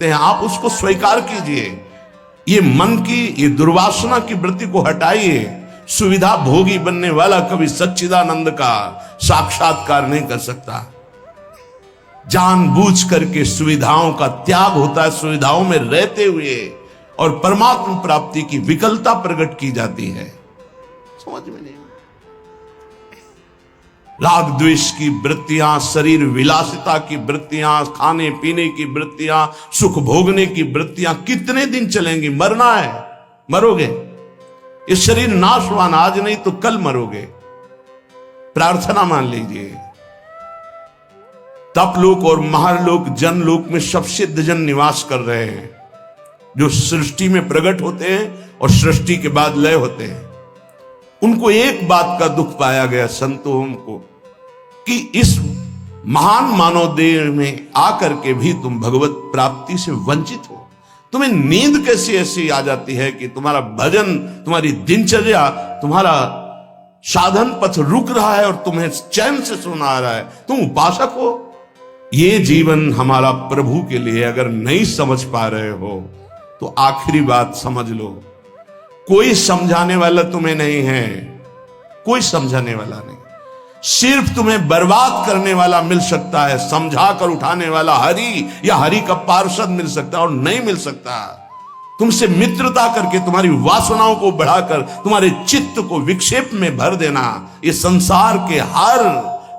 हैं, आप उसको स्वीकार कीजिए। ये मन की, ये दुर्वासना की वृत्ति को हटाइए। सुविधा भोगी बनने वाला कभी सच्चिदानंद का साक्षात्कार नहीं कर सकता। जानबूझ करके सुविधाओं का त्याग होता है, सुविधाओं में रहते हुए, और परमात्मा प्राप्ति की विकलता प्रकट की जाती है। समझ में नहीं। राग द्वेष की वृत्तियां, शरीर विलासिता की वृत्तियां, खाने पीने की वृत्तियां, सुख भोगने की वृत्तियां कितने दिन चलेंगी? मरना है, मरोगे। ये शरीर नाशवान, आज नहीं तो कल मरोगे। प्रार्थना मान लीजिए। तपलोक और महालोक, जनलोक में सब सिद्धजन निवास कर रहे हैं, जो सृष्टि में प्रकट होते हैं और सृष्टि के बाद लय होते हैं। उनको एक बात का दुख पाया गया संतों को, कि इस महान मानव देह में आकर के भी तुम भगवत प्राप्ति से वंचित हो। तुम्हें नींद कैसी ऐसी आ जाती है कि तुम्हारा भजन, तुम्हारी दिनचर्या, तुम्हारा साधन पथ रुक रहा है और तुम्हें चैन से सोना आ रहा है। तुम उपासक हो। ये जीवन हमारा प्रभु के लिए अगर नहीं समझ पा रहे हो तो आखिरी बात समझ लो, कोई समझाने वाला तुम्हें नहीं है, कोई समझाने वाला नहीं। सिर्फ तुम्हें बर्बाद करने वाला मिल सकता है, समझा कर उठाने वाला हरि या हरि का पार्षद मिल सकता है, और नहीं मिल सकता। तुमसे मित्रता करके तुम्हारी वासनाओं को बढ़ाकर तुम्हारे चित्त को विक्षेप में भर देना, ये संसार के हर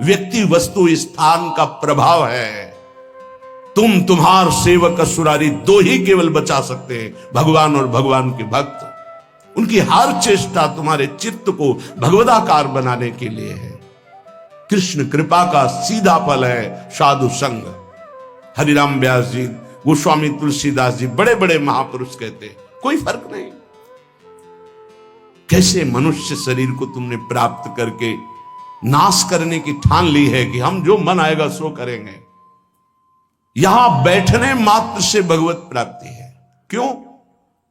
व्यक्ति वस्तु स्थान का प्रभाव है। तुम्हार सेवक असुरारी, दो ही केवल बचा सकते हैं, भगवान और भगवान के भक्त। उनकी हर चेष्टा तुम्हारे चित्त को भगवदाकार बनाने के लिए है। कृष्ण कृपा का सीधा फल है साधु संग। हरिराम व्यास जी, गोस्वामी तुलसीदास जी, बड़े बड़े महापुरुष कहते कोई फर्क नहीं। कैसे मनुष्य शरीर को तुमने प्राप्त करके नाश करने की ठान ली है कि हम जो मन आएगा सो करेंगे। यहां बैठने मात्र से भगवत प्राप्ति है। क्यों?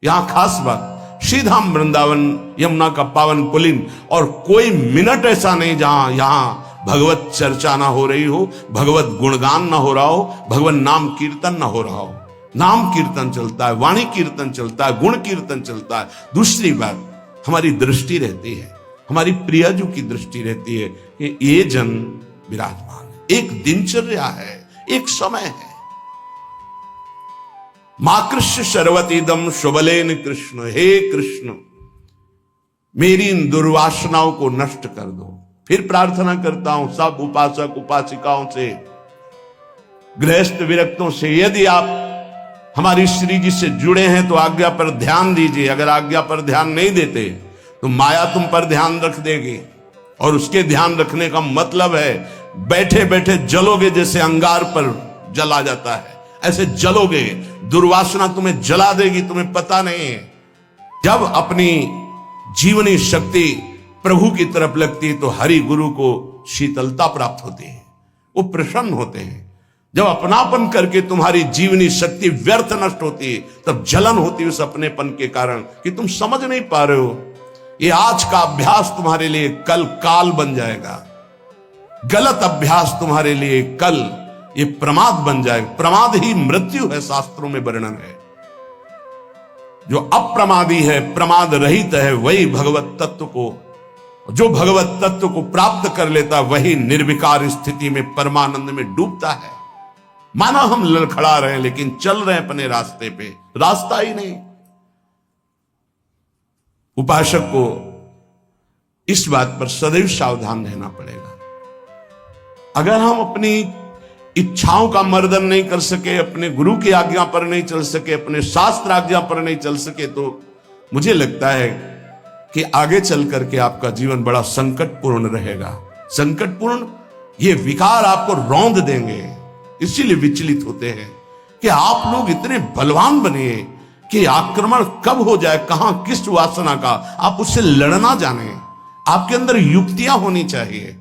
यहां खास बात, श्रीधाम वृंदावन यमुना का पावन पुलिन, और कोई मिनट ऐसा नहीं जहां यहां भगवत चर्चा ना हो रही हो, भगवत गुणगान ना हो रहा हो, भगवत नाम कीर्तन ना हो रहा हो। नाम कीर्तन चलता है, वाणी कीर्तन चलता है, गुण कीर्तन चलता है। दूसरी बात, हमारी दृष्टि रहती है, हमारी प्रियजू की दृष्टि रहती है कि ये जन विराजमान है। एक दिनचर्या है, एक समय है। माकृष्य शर्वतीदम शुभलेन कृष्ण, हे कृष्ण मेरी इन दुर्वासनाओं को नष्ट कर दो। फिर प्रार्थना करता हूं सब उपासक उपासिकाओं से, गृहस्थ विरक्तों से, यदि आप हमारी श्री जी से जुड़े हैं तो आज्ञा पर ध्यान दीजिए। अगर आज्ञा पर ध्यान नहीं देते तो माया तुम पर ध्यान रख देगी, और उसके ध्यान रखने का मतलब है बैठे बैठे जलोगे, जैसे अंगार पर जला जाता है ऐसे जलोगे। दुर्वासना तुम्हें जला देगी, तुम्हें पता नहीं है। जब अपनी जीवनी शक्ति प्रभु की तरफ लगती है तो हरि गुरु को शीतलता प्राप्त होती है, वो प्रसन्न होते हैं। जब अपनापन करके तुम्हारी जीवनी शक्ति व्यर्थ नष्ट होती है तब जलन होती है उस अपनेपन के कारण कि तुम समझ नहीं पा रहे हो। ये आज का अभ्यास तुम्हारे लिए कल काल बन जाएगा। गलत अभ्यास तुम्हारे लिए कल ये प्रमाद बन जाएगा। प्रमाद ही मृत्यु है, शास्त्रों में वर्णन है। जो अप्रमादी है, प्रमाद रहित है, वही भगवत तत्व को, जो भगवत तत्व को प्राप्त कर लेता वही निर्विकार स्थिति में परमानंद में डूबता है। माना हम लड़खड़ा रहे हैं लेकिन चल रहे हैं अपने रास्ते पे, रास्ता ही नहीं। उपासक को इस बात पर सदैव सावधान रहना पड़ेगा। अगर हम अपनी इच्छाओं का मर्दन नहीं कर सके, अपने गुरु की आज्ञा पर नहीं चल सके, अपने शास्त्र आज्ञा पर नहीं चल सके, तो मुझे लगता है कि आगे चल करके आपका जीवन बड़ा संकटपूर्ण रहेगा। संकटपूर्ण, ये विकार आपको रौंद देंगे। इसीलिए विचलित होते हैं कि आप लोग इतने बलवान बनिए कि आक्रमण कब हो जाए, कहां किस वासना का, आप उससे लड़ना जाने। आपके अंदर युक्तियां होनी चाहिए।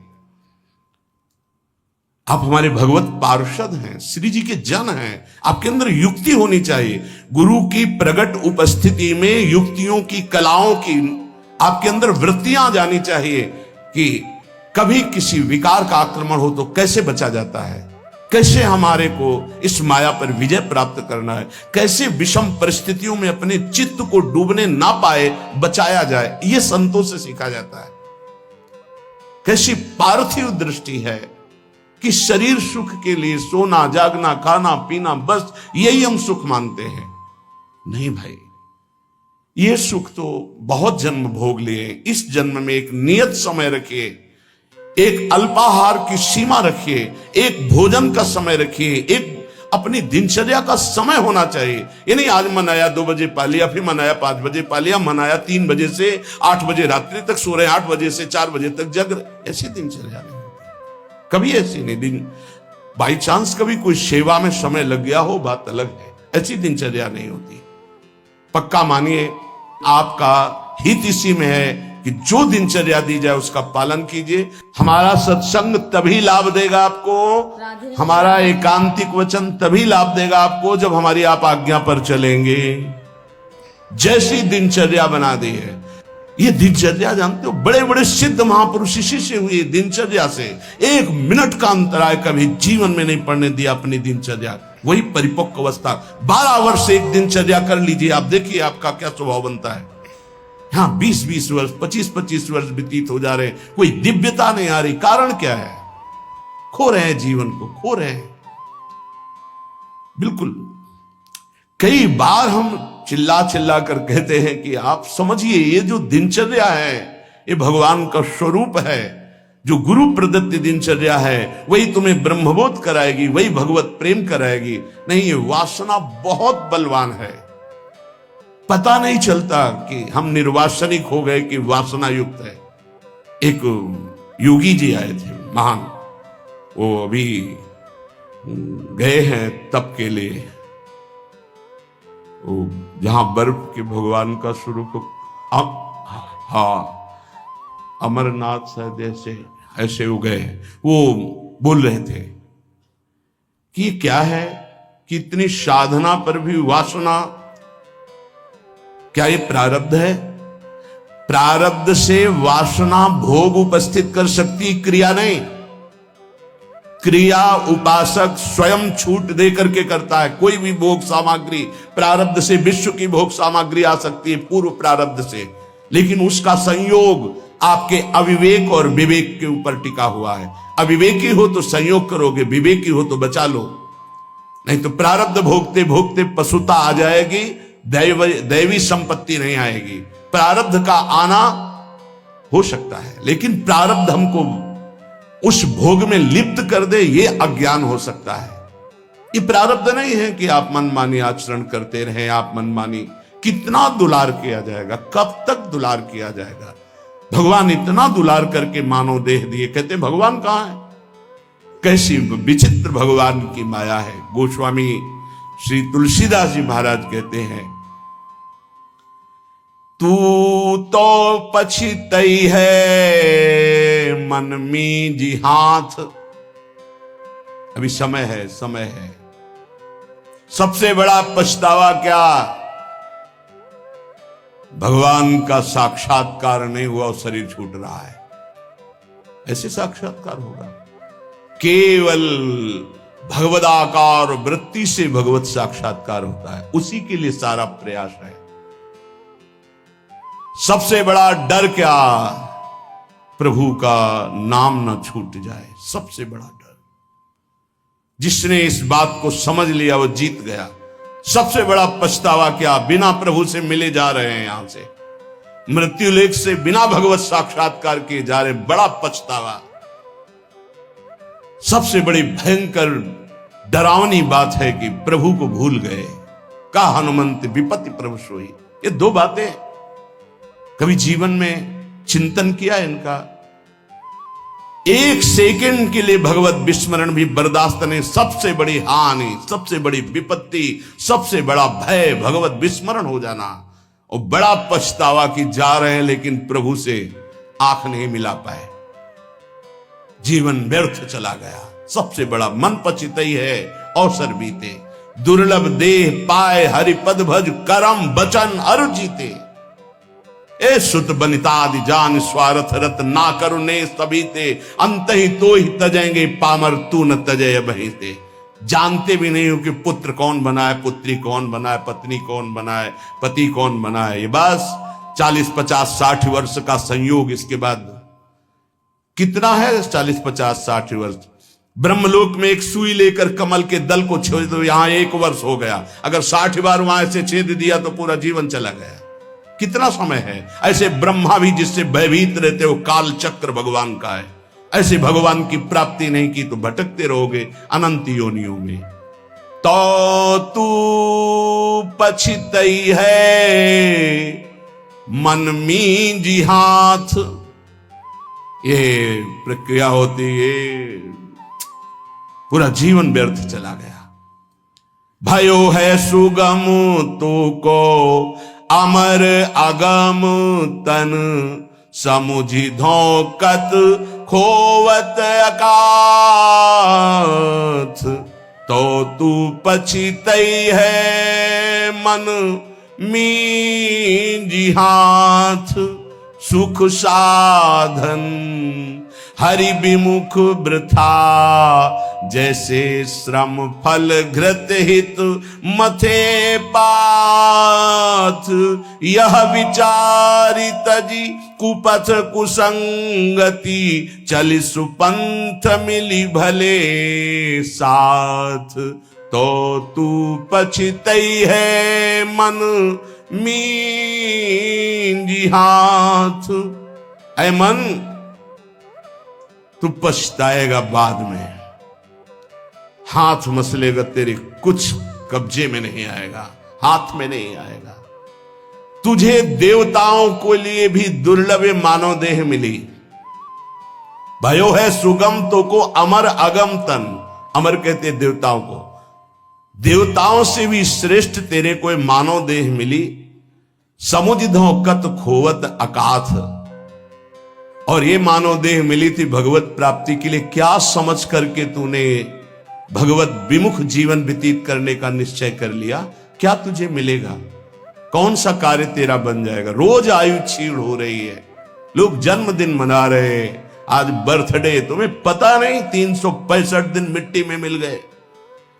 आप हमारे भगवत पार्षद हैं, श्री जी के जन हैं, आपके अंदर युक्ति होनी चाहिए। गुरु की प्रगट उपस्थिति में युक्तियों की, कलाओं की आपके अंदर वृत्तियां जानी चाहिए कि कभी किसी विकार का आक्रमण हो तो कैसे बचा जाता है, कैसे हमारे को इस माया पर विजय प्राप्त करना है, कैसे विषम परिस्थितियों में अपने चित्त को डूबने ना पाए बचाया जाए, यह संतों से सीखा जाता है। कैसी पार्थिव दृष्टि है कि शरीर सुख के लिए सोना जागना खाना पीना बस यही हम सुख मानते हैं। नहीं भाई, ये सुख तो बहुत जन्म भोग लिए। इस जन्म में एक नियत समय रखिए, एक अल्पाहार की सीमा रखिए, एक भोजन का समय रखिए, एक अपनी दिनचर्या का समय होना चाहिए। ये नहीं आज मनाया 2 बजे पा लिया, फिर मनाया 5 बजे पा लिया, मनाया 3 बजे से 8 बजे रात्रि तक सो रहे, 8 बजे से 4 बजे तक जग रहे। ऐसी दिनचर्या नहीं होती, कभी ऐसी नहीं। दिन बाई चांस कभी कोई सेवा में समय लग गया हो, बात अलग है, ऐसी दिनचर्या नहीं होती। पक्का मानिए, आपका हित इसी में है कि जो दिनचर्या दी जाए उसका पालन कीजिए। हमारा सत्संग तभी लाभ देगा आपको, हमारा एकांतिक वचन तभी लाभ देगा आपको जब हमारी आप आज्ञा पर चलेंगे। जैसी दिनचर्या बना दी है, ये दिनचर्या जानते हो, बड़े बड़े सिद्ध महापुरुष इसी से हुए, दिनचर्या से। 1 मिनट का अंतराय कभी जीवन में नहीं पड़ने दिया अपनी दिनचर्या। वही परिपक्व अवस्था। 12 वर्ष एक दिनचर्या कर लीजिए, आप देखिए आपका क्या स्वभाव बनता है। हाँ, 20-20 वर्ष 25-25 वर्ष व्यतीत हो जा रहे हैं, कोई दिव्यता नहीं आ रही। कारण क्या है? खो रहे हैं, जीवन को खो रहे हैं। बिल्कुल, कई बार हम चिल्ला चिल्ला कर कहते हैं कि आप समझिए, ये जो दिनचर्या है ये भगवान का स्वरूप है। जो गुरु प्रदत्त दिनचर्या है वही तुम्हें ब्रह्मबोध कराएगी, वही भगवत प्रेम कराएगी। नहीं, ये वासना बहुत बलवान है। पता नहीं चलता कि हम निर्वासनिक हो गए कि वासना युक्त है। एक योगी जी आए थे महान, वो अभी गए हैं तप के लिए, वो जहां बर्फ के भगवान का स्वरूप, हाँ अमरनाथ शायद ऐसे हो गए। वो बोल रहे थे कि क्या है कि इतनी साधना पर भी वासना, क्या ये प्रारब्ध है? प्रारब्ध से वासना भोग उपस्थित कर सकती, क्रिया नहीं। क्रिया उपासक स्वयं छूट दे करके करता है। कोई भी भोग सामग्री प्रारब्ध से, विश्व की भोग सामग्री आ सकती है पूर्व प्रारब्ध से, लेकिन उसका संयोग आपके अविवेक और विवेक के ऊपर टिका हुआ है। अविवेकी हो तो संयोग करोगे, विवेकी हो तो बचा लो, नहीं तो प्रारब्ध भोगते भोगते पशुता आ जाएगी, दैवी संपत्ति नहीं आएगी। प्रारब्ध का आना हो सकता है, लेकिन प्रारब्ध हमको उस भोग में लिप्त कर दे, ये अज्ञान हो सकता है। ये प्रारब्ध नहीं है कि आप मनमानी आचरण करते रहें, आप मनमानी। कितना दुलार किया जाएगा, कब तक दुलार किया जाएगा? भगवान इतना दुलार करके मानव देह दिए, कहते भगवान कहां है? कैसी विचित्र भगवान की माया है। गोस्वामी श्री तुलसीदास जी महाराज कहते हैं, तू तो पछितई है मन में जी हाथ। अभी समय है, समय है। सबसे बड़ा पछतावा क्या? भगवान का साक्षात्कार नहीं हुआ और शरीर छूट रहा है। ऐसे साक्षात्कार होगा? केवल भगवदाकार वृत्ति से भगवत साक्षात्कार होता है, उसी के लिए सारा प्रयास है। सबसे बड़ा डर क्या? प्रभु का नाम न छूट जाए, सबसे बड़ा डर। जिसने इस बात को समझ लिया वो जीत गया। सबसे बड़ा पछतावा क्या? बिना प्रभु से मिले जा रहे हैं, यहां से मृत्यु लेख से बिना भगवत साक्षात्कार किए जा रहे, बड़ा पछतावा। सबसे बड़ी भयंकर डरावनी बात है कि प्रभु को भूल गए। का हनुमंत विपत्ति प्रभु सोई। ये 2 बातें कभी जीवन में चिंतन किया इनका? 1 सेकंड के लिए भगवत विस्मरण भी बर्दाश्त नहीं। सबसे बड़ी हानि, सबसे बड़ी विपत्ति, सबसे बड़ा भय भगवत विस्मरण हो जाना। और बड़ा पछतावा कि जा रहे हैं लेकिन प्रभु से आंख नहीं मिला पाए, जीवन व्यर्थ चला गया। सबसे बड़ा मन पछितई है अवसर बीते, दुर्लभ देह पाए हरिपद भज करम बचन अरु जीते। ए सुत बनितादि जान स्वार्थ रत ना करुणे सभी ते, अंत ही तो ही तजेंगे पामर तू न तजय बही ते। जानते भी नहीं हो कि पुत्र कौन बनाए, पुत्री कौन बनाए, पत्नी कौन बनाए, पति कौन बनाए। ये बस 40 50 60 वर्ष का संयोग, इसके बाद कितना है 40 50 60 वर्ष। ब्रह्मलोक में एक सुई लेकर कमल के दल को छोड़ दो, यहां 1 वर्ष हो गया। अगर 60 बार वहां से छेद दिया तो पूरा जीवन चला गया। कितना समय है। ऐसे ब्रह्मा भी जिससे भयभीत रहते हो काल चक्र भगवान का है। ऐसे भगवान की प्राप्ति नहीं की तो भटकते रहोगे अनंत योनियों में। तो तू पछतई है मन में जी हाथ, ये प्रक्रिया होती है, पूरा जीवन व्यर्थ चला गया। भयो है सुगम तो को अमर अगम तन, समुझी धोकत खोवत अकाथ। तो तू पछितई है मन में जी हाथ, सुख साधन हरि विमुख वृथा, जैसे श्रम फल घृत हित मथे पाथ। यह विचारी तजी कुपथ कुसंगति, चलि सुपंथ मिली भले साथ। तो तू पछितई है मन मींजी हाथ। ऐ मन, तू पछताएगा बाद में, हाथ मसलेगा तेरे, कुछ कब्जे में नहीं आएगा, हाथ में नहीं आएगा। तुझे देवताओं को लिए भी दुर्लभ मानव देह मिली। भयो है सुगम तो को अमर अगम तन, अमर कहते देवताओं को, देवताओं से भी श्रेष्ठ तेरे को मानव देह मिली। समुझ धोकत खोवत अकाथ, और ये मानव देह मिली थी भगवत प्राप्ति के लिए। क्या समझ करके तूने भगवत विमुख जीवन व्यतीत करने का निश्चय कर लिया? क्या तुझे मिलेगा? कौन सा कार्य तेरा बन जाएगा? रोज आयु छीण हो रही है, लोग जन्मदिन मना रहे हैं, आज बर्थडे, तुम्हें पता नहीं 365 दिन मिट्टी में मिल गए।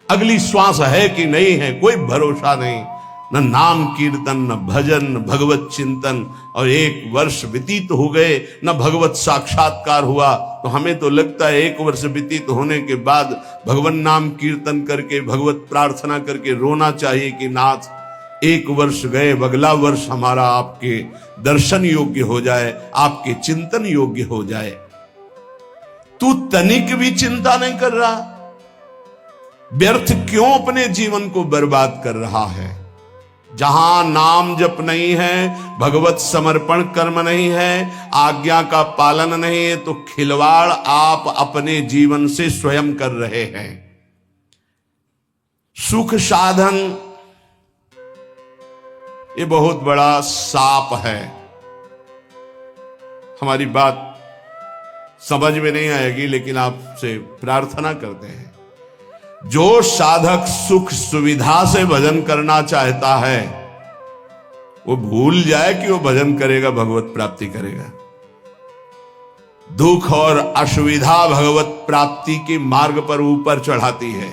अगली श्वास है कि नहीं है कोई भरोसा नहीं। न नाम कीर्तन, न भजन, न भगवत चिंतन, और 1 वर्ष व्यतीत हो गए, न भगवत साक्षात्कार हुआ। तो हमें तो लगता है 1 वर्ष व्यतीत होने के बाद भगवान नाम कीर्तन करके, भगवत प्रार्थना करके रोना चाहिए कि नाथ 1 वर्ष गए, अगला वर्ष हमारा आपके दर्शन योग्य हो जाए, आपके चिंतन योग्य हो जाए। तू तनिक भी चिंता नहीं कर रहा, व्यर्थ क्यों अपने जीवन को बर्बाद कर रहा है? जहां नाम जप नहीं है, भगवत समर्पण कर्म नहीं है, आज्ञा का पालन नहीं है, तो खिलवाड़ आप अपने जीवन से स्वयं कर रहे हैं। सुख साधन ये बहुत बड़ा साप है। हमारी बात समझ में नहीं आएगी, लेकिन आपसे प्रार्थना करते हैं, जो साधक सुख सुविधा से भजन करना चाहता है वो भूल जाए कि वो भजन करेगा, भगवत प्राप्ति करेगा। दुख और असुविधा भगवत प्राप्ति के मार्ग पर ऊपर चढ़ाती है।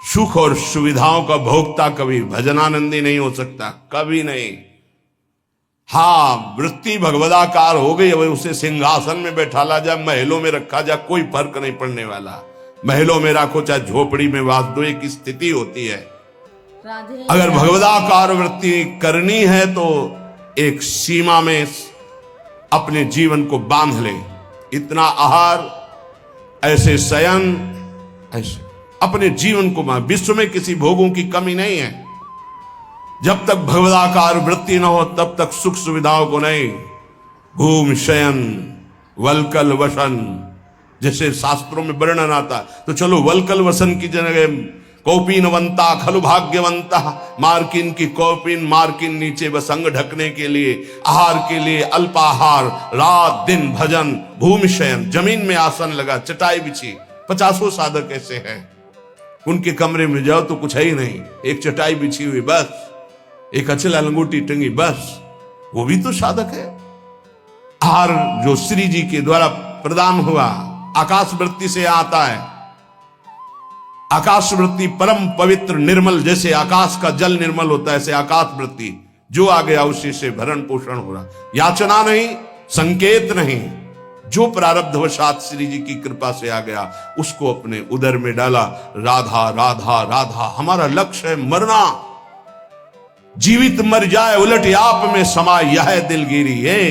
सुख और सुविधाओं का भोक्ता कभी भजनानंदी नहीं हो सकता, कभी नहीं। हाँ, वृत्ति भगवदाकार हो गई, अब उसे सिंहासन में बैठा ला जा, महलों में रखा जा, कोई फर्क नहीं पड़ने वाला। महलों में रखो चाहे झोपड़ी में वास दो, एक स्थिति होती है। अगर भगवदाकार वृत्ति करनी है तो एक सीमा में अपने जीवन को बांध ले। इतना आहार, ऐसे शयन, ऐसे अपने जीवन को बांध। विश्व में किसी भोगों की कमी नहीं है। जब तक भगवदाकार वृत्ति न हो तब तक सुख सुविधाओं को नहीं। घूम शयन वलकल वसन, जैसे शास्त्रों में वर्णन आता, तो चलो वलकल वसन की जगह कौपीनवंता खलु भाग्यवंता, मार्किन की कौपीन, मार्किन नीचे वसंग ढकने के लिए, आहार के लिए अल्पाहार, रात दिन भजन, भूमि शयन, जमीन में आसन लगा, चटाई बिछी। 50 साधक ऐसे हैं, उनके कमरे में जाओ तो कुछ है ही नहीं, एक चटाई बिछी हुई बस, एक अचला लंगोटी टंगी बस, वो भी तो साधक है। आहार जो श्री जी के द्वारा प्रदान हुआ आकाश वृत्ति से आता है। आकाश वृत्ति परम पवित्र निर्मल, जैसे आकाश का जल निर्मल होता है ऐसे आकाश वृत्ति जो आ गया उसी से भरण पोषण हो रहा। याचना नहीं, संकेत नहीं, जो प्रारब्धवशात श्री जी की कृपा से आ गया उसको अपने उदर में डाला। राधा राधा राधा हमारा लक्ष्य है मरना, जीवित मर जाए उलट आप में समाये यह दिलगिरी है।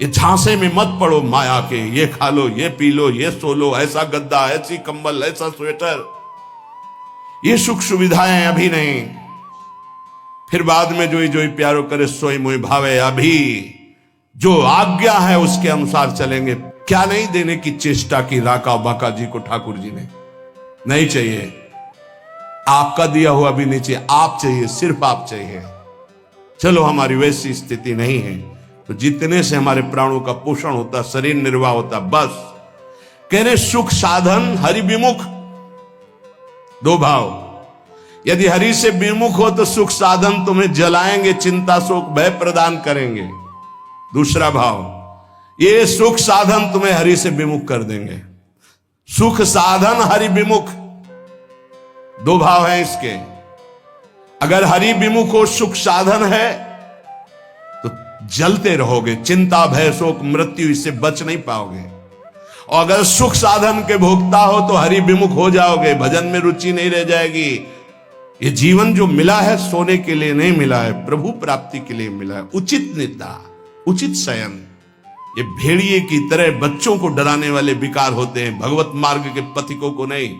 ये झांसे में मत पड़ो माया के, ये खा लो, ये पी लो, ये सो लो, ऐसा गद्दा, ऐसी कंबल, ऐसा स्वेटर, ये सुख सुविधाएं अभी नहीं, फिर बाद में जोई जोई प्यारो करे सोई मोई भावे। अभी जो आज्ञा है उसके अनुसार चलेंगे। क्या नहीं देने की चेष्टा की राका बाका जी को ठाकुर जी ने? नहीं चाहिए, आपका दिया हुआ भी नहीं चाहिए, आप चाहिए, सिर्फ आप चाहिए। चलो हमारी वैसी स्थिति नहीं है तो जितने से हमारे प्राणों का पोषण होता, शरीर निर्वाह होता, बस। कह रहे सुख साधन हरि विमुख, दो भाव। यदि हरि से विमुख हो तो सुख साधन तुम्हें जलाएंगे, चिंता शोक भय प्रदान करेंगे। दूसरा भाव, ये सुख साधन तुम्हें हरि से विमुख कर देंगे। सुख साधन हरि विमुख, दो भाव हैं इसके। अगर हरि विमुख हो, सुख साधन है तो जलते रहोगे, चिंता भय शोक मृत्यु इससे बच नहीं पाओगे। और अगर सुख साधन के भोक्ता हो तो हरि विमुख हो जाओगे, भजन में रुचि नहीं रह जाएगी। ये जीवन जो मिला है सोने के लिए नहीं मिला है, प्रभु प्राप्ति के लिए मिला है। उचित निद्रा, उचित शयन, ये भेड़िए की तरह बच्चों को डराने वाले विकार होते हैं, भगवत मार्ग के पथिकों को नहीं।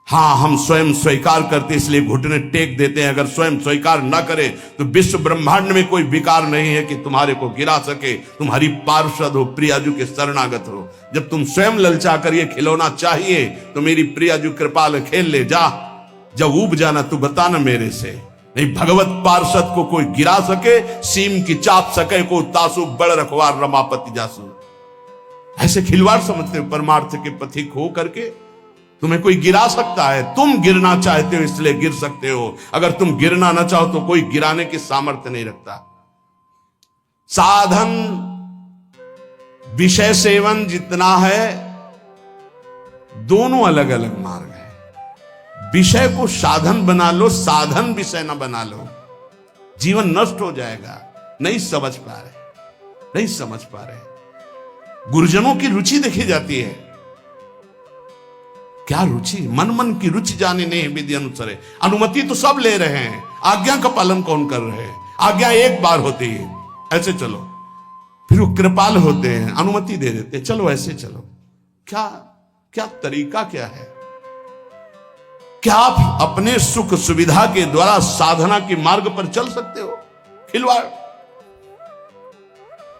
हां, हम स्वयं स्वीकार करते इसलिए घुटने टेक देते हैं। अगर स्वयं स्वीकार ना करे तो विश्व ब्रह्मांड में कोई विकार नहीं है कि तुम्हारे को गिरा सके। तुम हरि पार्षद हो, प्रियाजू के शरणागत हो। जब तुम स्वयं ललचा कर ये खिलौना चाहिए तो मेरी प्रियाजू कृपाल खेल ले जा। जब ऊब जाना तू बताना मेरे से। नहीं, भगवत पार्षद को कोई गिरा सके, सीम की चाप सके को तासु बड़ रखवार रमापति जासु। ऐसे खिलवाड़ समझते हो परमार्थ के पथिक हो करके? तुम्हें कोई गिरा सकता है, तुम गिरना चाहते हो इसलिए गिर सकते हो। अगर तुम गिरना ना चाहो तो कोई गिराने की सामर्थ्य नहीं रखता। साधन विषय सेवन जितना है, दोनों अलग अलग मार्ग है। विषय को साधन बना लो, साधन विषय ना बना लो, जीवन नष्ट हो जाएगा। नहीं समझ पा रहे, नहीं समझ पा रहे। गुरुजनों की रुचि देखी जाती है। क्या रुचि? मन मन की रुचि जाने नहीं विधि अनुसार। अनुमति तो सब ले रहे हैं, आज्ञा का पालन कौन कर रहे हैं? आज्ञा एक बार होती है, ऐसे चलो। फिर वो कृपाल होते हैं, अनुमति दे देते, चलो ऐसे चलो। क्या क्या तरीका क्या है? क्या आप अपने सुख सुविधा के द्वारा साधना के मार्ग पर चल सकते हो? खिलवाड़।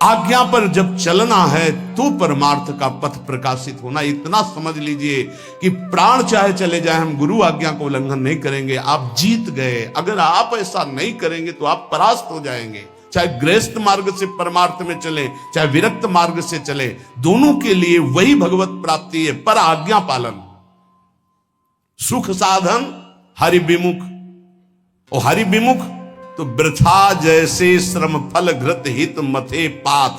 आज्ञा पर जब चलना है तो परमार्थ का पथ प्रकाशित होना। इतना समझ लीजिए कि प्राण चाहे चले जाए, हम गुरु आज्ञा को उल्लंघन नहीं करेंगे। आप जीत गए। अगर आप ऐसा नहीं करेंगे तो आप परास्त हो जाएंगे। चाहे गृहस्थ मार्ग से परमार्थ में चले, चाहे विरक्त मार्ग से चले, दोनों के लिए वही भगवत प्राप्ति है, पर आज्ञा पालन। सुख साधन हरि विमुख। और हरि विमुख तो वृथा जैसे श्रम फल घृत हित मथे पाथ।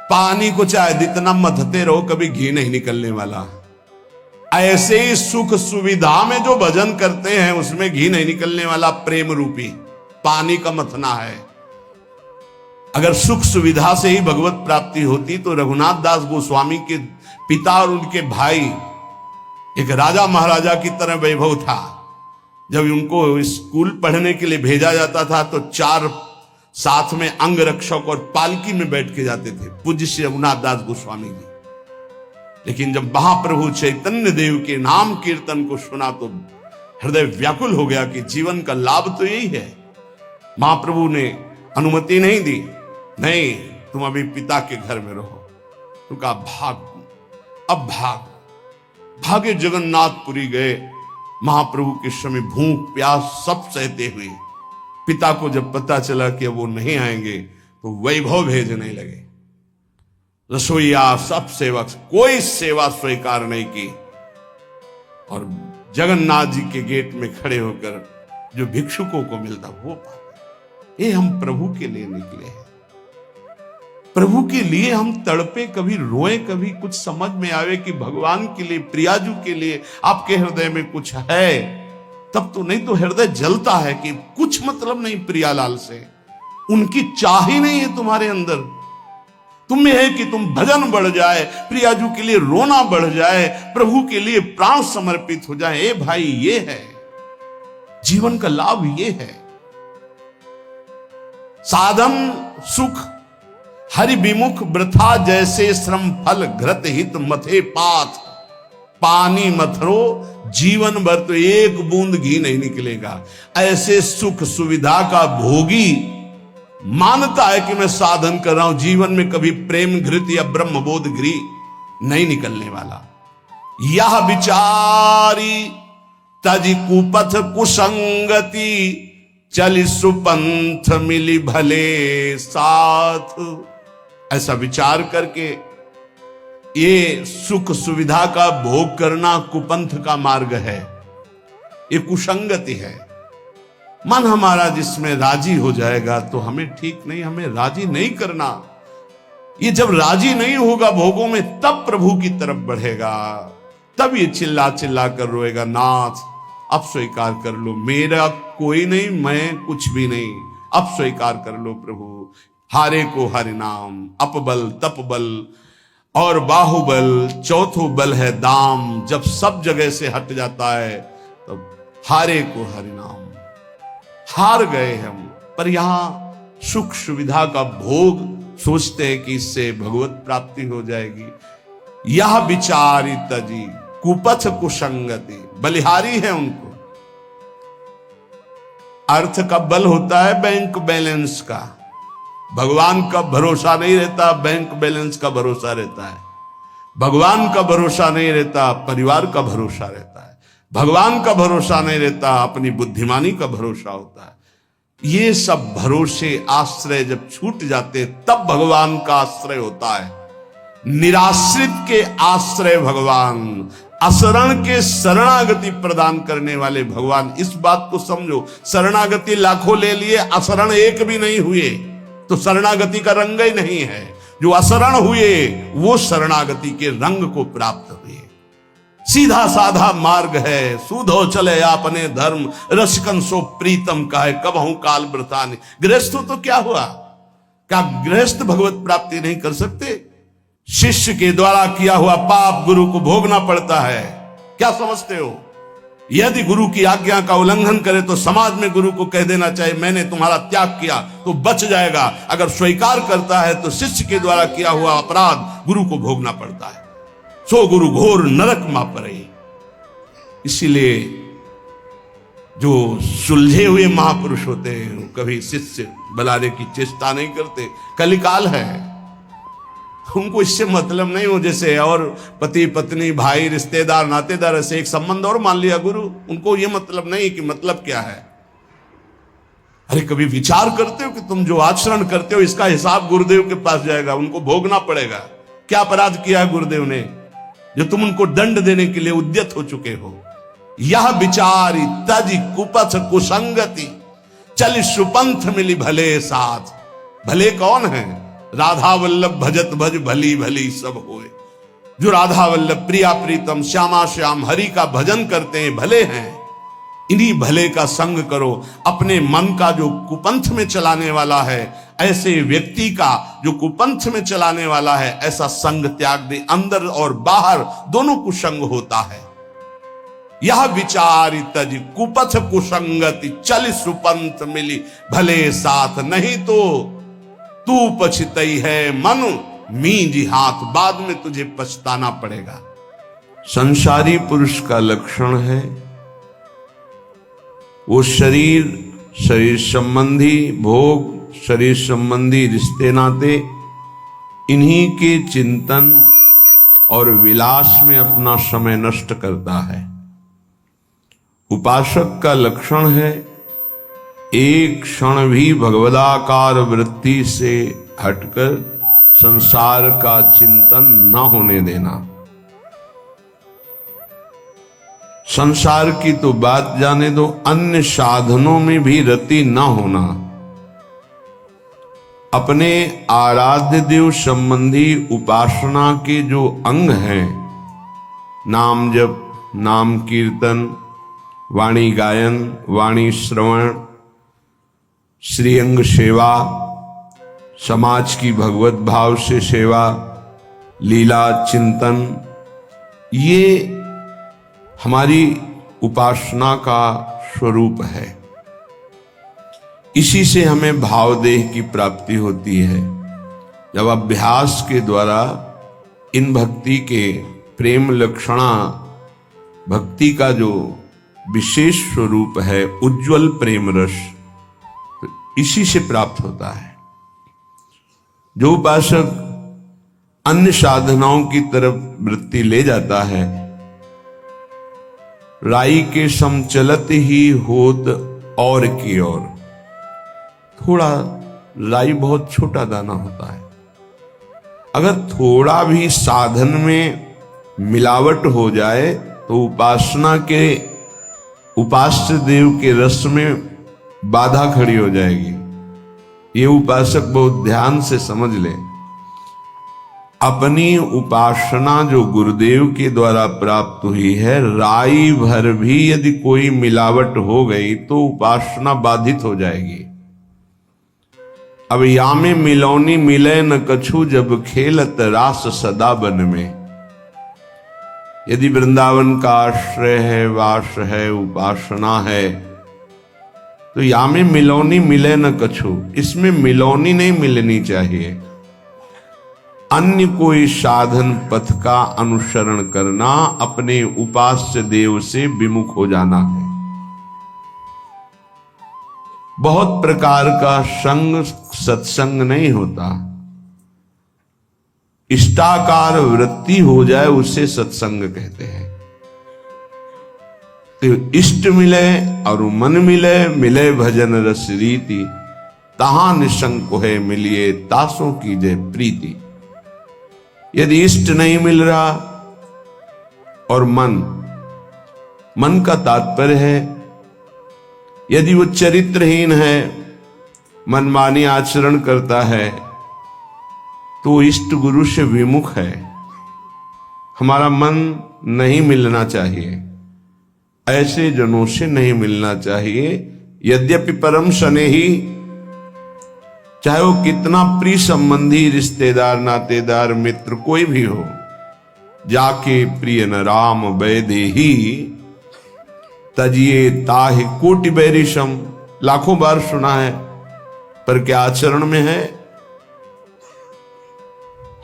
पानी को चाहे जितना मथते रहो कभी घी नहीं निकलने वाला। ऐसे ही सुख सुविधा में जो भजन करते हैं उसमें घी नहीं निकलने वाला प्रेम रूपी पानी का मथना है। अगर सुख सुविधा से ही भगवत प्राप्ति होती तो रघुनाथ दास गोस्वामी के पिता और उनके भाई एक राजा महाराजा की तरह वैभव था। जब उनको स्कूल पढ़ने के लिए भेजा जाता था तो 4 साथ में अंग रक्षक और पालकी में बैठ के जाते थे, पूज्य श्री रघुनाथ दास गोस्वामी जी। लेकिन जब महाप्रभु चैतन्य देव के नाम कीर्तन को सुना तो हृदय व्याकुल हो गया कि जीवन का लाभ तो यही है। महाप्रभु ने अनुमति नहीं दी, नहीं तुम अभी पिता के घर में रहो। तो कहा भाग, अब भागे जगन्नाथपुरी गए। महाप्रभु के समय भूख प्यास सब सहते हुए पिता को जब पता चला कि वो नहीं आएंगे तो वैभव भेजने लगे। रसोईया सब सेवक, कोई सेवा स्वीकार नहीं की। और जगन्नाथ जी के गेट में खड़े होकर जो भिक्षुकों को मिलता वो पाते। ये हम प्रभु के लिए निकले हैं, प्रभु के लिए हम तड़पे, कभी रोए, कभी कुछ समझ में आवे कि भगवान के लिए, प्रियाजू के लिए आपके हृदय में कुछ है, तब तो। नहीं तो हृदय जलता है कि कुछ मतलब नहीं प्रियालाल से, उनकी चाह ही नहीं है तुम्हारे अंदर। तुम में है कि तुम भजन बढ़ जाए, प्रियाजू के लिए रोना बढ़ जाए, प्रभु के लिए प्राण समर्पित हो जाए। ए भाई, ये है जीवन का लाभ, ये है साधन सुख हरि विमुख वृथा जैसे श्रम फल घृत हित मथे पाथ। पानी मथरो जीवन भर तो एक बूंद घी नहीं निकलेगा। ऐसे सुख सुविधा का भोगी मानता है कि मैं साधन कर रहा हूं, जीवन में कभी प्रेम घृत या ब्रह्मबोध घी नहीं निकलने वाला। यह विचारी तज कुपथ कुसंगति चल सुपंथ मिली भले साथ। ऐसा विचार करके ये सुख सुविधा का भोग करना कुपंथ का मार्ग है, ये कुसंगति है। मन हमारा जिसमें राजी हो जाएगा तो हमें ठीक नहीं, हमें राजी नहीं करना। ये जब राजी नहीं होगा भोगों में, तब प्रभु की तरफ बढ़ेगा, तब ये चिल्ला चिल्ला कर रोएगा, नाथ अब स्वीकार कर लो, मेरा कोई नहीं, मैं कुछ भी नहीं, अब स्वीकार कर लो प्रभु। हारे को हरि नाम, अपबल तपबल और बाहुबल, चौथो बल है दाम। जब सब जगह से हट जाता है तब हारे को हरि नाम। हार गए हम, पर यहां सुख सुविधा का भोग सोचते हैं कि इससे भगवत प्राप्ति हो जाएगी। यह विचारी तजी कुपथ कुसंगति, बलिहारी है उनको। अर्थ का बल होता है बैंक बैलेंस का, भगवान का भरोसा नहीं रहता, बैंक बैलेंस का भरोसा रहता है। भगवान का भरोसा नहीं रहता, परिवार का भरोसा रहता है। भगवान का भरोसा नहीं रहता, अपनी बुद्धिमानी का भरोसा होता है। ये सब भरोसे आश्रय जब छूट जाते तब भगवान का आश्रय होता है। निराश्रित के आश्रय भगवान, असरण के शरणागति प्रदान करने वाले भगवान। इस बात को समझो, शरणागति लाखों ले लिए, असरण एक भी नहीं हुए तो शरणागति का रंग ही नहीं है। जो असरण हुए वो शरणागति के रंग को प्राप्त हुए। सीधा साधा मार्ग है, सूधो चले आपने धर्म, रसिकन सो प्रीतम का है, कबहू काल व्रतानि। गृहस्थ तो क्या हुआ, क्या गृहस्थ भगवत प्राप्ति नहीं कर सकते? शिष्य के द्वारा किया हुआ पाप गुरु को भोगना पड़ता है, क्या समझते हो? यदि गुरु की आज्ञा का उल्लंघन करे तो समाज में गुरु को कह देना चाहिए मैंने तुम्हारा त्याग किया, तो बच जाएगा। अगर स्वीकार करता है तो शिष्य के द्वारा किया हुआ अपराध गुरु को भोगना पड़ता है। सो गुरु घोर नरक मा पड़े। इसीलिए जो सुलझे हुए महापुरुष होते हैं वो कभी शिष्य बुलाने की चेष्टा नहीं करते। कलिकाल है, उनको इससे मतलब नहीं हो। जैसे और पति पत्नी भाई रिश्तेदार नातेदार ऐसे एक संबंध और मान लिया गुरु, उनको ये मतलब नहीं कि मतलब क्या है। अरे कभी विचार करते हो कि तुम जो आचरण करते हो इसका हिसाब गुरुदेव के पास जाएगा, उनको भोगना पड़ेगा। क्या अपराध किया है गुरुदेव ने जो तुम उनको दंड देने के लिए उद्यत हो चुके हो? यह विचारी तज कुपथ कुसंगति चल सुपंथ मिली भले साथ। भले कौन है? राधा वल्लभ भजत भज भली भली सब होए। जो राधा वल्लभ प्रिया प्रीतम श्यामा श्याम हरि का भजन करते हैं भले हैं। इन्हीं भले का संग करो। अपने मन का जो कुपंथ में चलाने वाला है, ऐसे व्यक्ति का जो कुपंथ में चलाने वाला है, ऐसा संग त्याग दे। अंदर और बाहर दोनों कुसंग होता है। यह विचारी तज कुपथ कुसंगति चल सुपंथ मिली भले साथ। नहीं तो तू पछतई है मन मींजी हाथ, बाद में तुझे पछताना पड़ेगा। संसारी पुरुष का लक्षण है वो शरीर संबंधी भोग, शरीर संबंधी रिश्ते नाते, इन्हीं के चिंतन और विलास में अपना समय नष्ट करता है। उपासक का लक्षण है एक क्षण भी भगवदाकार वृत्ति से हटकर संसार का चिंतन न होने देना। संसार की तो बात जाने दो, अन्य साधनों में भी रति न होना। अपने आराध्य देव संबंधी उपासना के जो अंग हैं, नाम जप, नाम कीर्तन, वाणी गायन, वाणी श्रवण, श्रीअंग सेवा, समाज की भगवत भाव से सेवा, लीला चिंतन, ये हमारी उपासना का स्वरूप है। इसी से हमें भावदेह की प्राप्ति होती है। जब अभ्यास के द्वारा इन भक्ति के प्रेम लक्षणा, भक्ति का जो विशेष स्वरूप है उज्जवल प्रेम रस, तो इसी से प्राप्त होता है। जो उपासक अन्य साधनाओं की तरफ वृत्ति ले जाता है, राई के समचलत ही होत और की ओर, थोड़ा राई बहुत छोटा दाना होता है, अगर थोड़ा भी साधन में मिलावट हो जाए तो उपासना के उपास्य देव के रस में बाधा खड़ी हो जाएगी। ये उपासक बहुत ध्यान से समझ ले। अपनी उपासना जो गुरुदेव के द्वारा प्राप्त हुई है, राई भर भी यदि कोई मिलावट हो गई तो उपासना बाधित हो जाएगी। अब या में मिलौनी मिले न कछु, जब खेलत रास सदा बन में। यदि वृंदावन का आश्रय है, वास है, उपासना है, तो या में मिलौनी मिले न कछु, इसमें मिलौनी नहीं मिलनी चाहिए। अन्य कोई साधन पथ का अनुसरण करना, अपने उपास्य देव से विमुख हो जाना है। बहुत प्रकार का संग सत्संग नहीं होता, इष्टाकार वृत्ति हो जाए उसे सत्संग कहते हैं। तो इष्ट मिले और मन मिले, मिले भजन रस रीति, तहां निशंक है मिलिए तासों की जय प्रीति। यदि इष्ट नहीं मिल रहा और मन का तात्पर्य है, यदि वो चरित्रहीन है, मनमानी आचरण करता है, तो इष्ट गुरु से विमुख है। हमारा मन नहीं मिलना चाहिए, ऐसे जनों से नहीं मिलना चाहिए। यद्यपि परम स्नेही, चाहे वो कितना प्रिय संबंधी, रिश्तेदार, नातेदार, मित्र कोई भी हो, जाके प्रिय न राम वैदेही, तजिए ताहि कोटि बैरिशम, लाखों बार सुना है, पर क्या आचरण में है?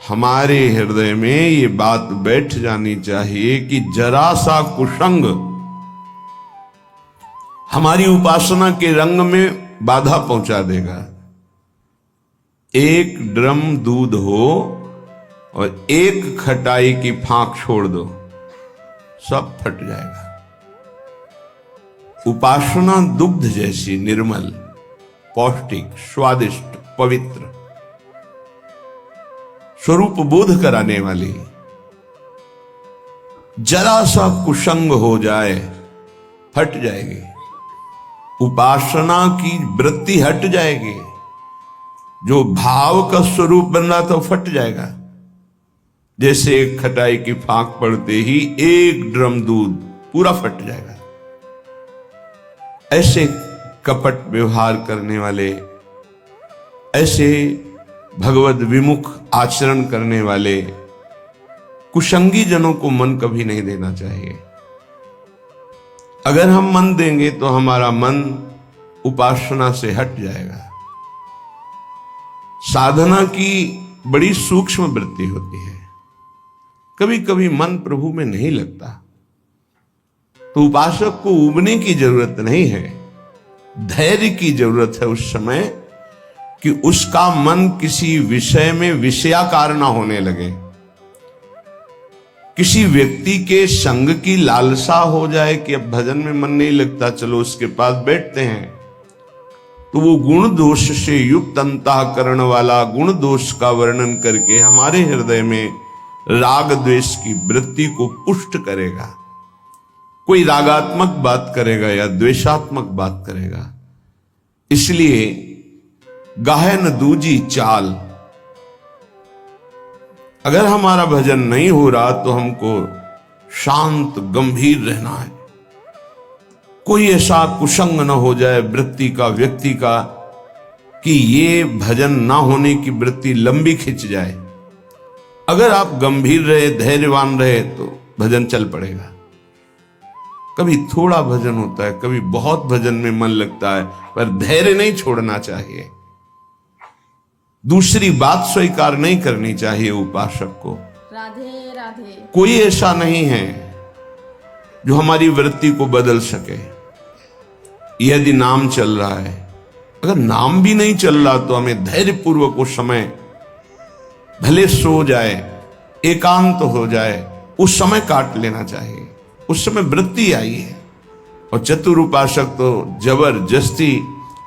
हमारे हृदय में ये बात बैठ जानी चाहिए कि जरा सा कुसंग हमारी उपासना के रंग में बाधा पहुंचा देगा। एक ड्रम दूध हो और एक खटाई की फांक छोड़ दो, सब फट जाएगा। उपासना दुग्ध जैसी निर्मल, पौष्टिक, स्वादिष्ट, पवित्र, स्वरूप बोध कराने वाली, जरा सा कुसंग हो जाए फट जाएगी। उपासना की वृत्ति हट जाएगी, जो भाव का स्वरूप बन रहा था वो फट जाएगा। जैसे एक खटाई की फांक पड़ते ही एक ड्रम दूध पूरा फट जाएगा। ऐसे कपट व्यवहार करने वाले, ऐसे भगवद विमुख आचरण करने वाले कुसंगी जनों को मन कभी नहीं देना चाहिए। अगर हम मन देंगे तो हमारा मन उपासना से हट जाएगा। साधना की बड़ी सूक्ष्म वृत्ति होती है, कभी कभी मन प्रभु में नहीं लगता, तो उपासक को उबने की जरूरत नहीं है, धैर्य की जरूरत है उस समय कि उसका मन किसी विषय में विषयाकार ना होने लगे। किसी व्यक्ति के संग की लालसा हो जाए कि अब भजन में मन नहीं लगता, चलो उसके पास बैठते हैं, तो वो गुण दोष से युक्त अंतःकरण वाला गुण दोष का वर्णन करके हमारे हृदय में राग द्वेष की वृत्ति को पुष्ट करेगा। कोई रागात्मक बात करेगा या द्वेषात्मक बात करेगा। इसलिए गाहे न दूजी चाल। अगर हमारा भजन नहीं हो रहा तो हमको शांत गंभीर रहना है। कोई ऐसा कुसंग न हो जाए वृत्ति का, व्यक्ति का, कि ये भजन ना होने की वृत्ति लंबी खिंच जाए। अगर आप गंभीर रहे, धैर्यवान रहे तो भजन चल पड़ेगा। कभी थोड़ा भजन होता है, कभी बहुत भजन में मन लगता है, पर धैर्य नहीं छोड़ना चाहिए। दूसरी बात स्वीकार नहीं करनी चाहिए उपासक को। राधे राधे। कोई ऐसा नहीं है जो हमारी वृत्ति को बदल सके। यदि नाम चल रहा है, अगर नाम भी नहीं चल रहा तो हमें धैर्यपूर्वक उस समय, भले सो जाए, एकांत हो जाए, उस समय काट लेना चाहिए। उस समय वृत्ति आई है। और चतुर उपासक तो जबरदस्ती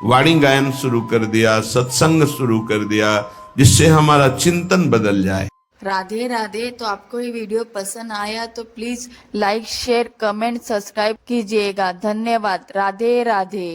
वाणी गायन शुरू कर दिया, सत्संग शुरू कर दिया, जिससे हमारा चिंतन बदल जाए। राधे राधे। तो आपको ये वीडियो पसंद आया तो please like, share, comment, subscribe कीजिएगा। धन्यवाद। राधे राधे।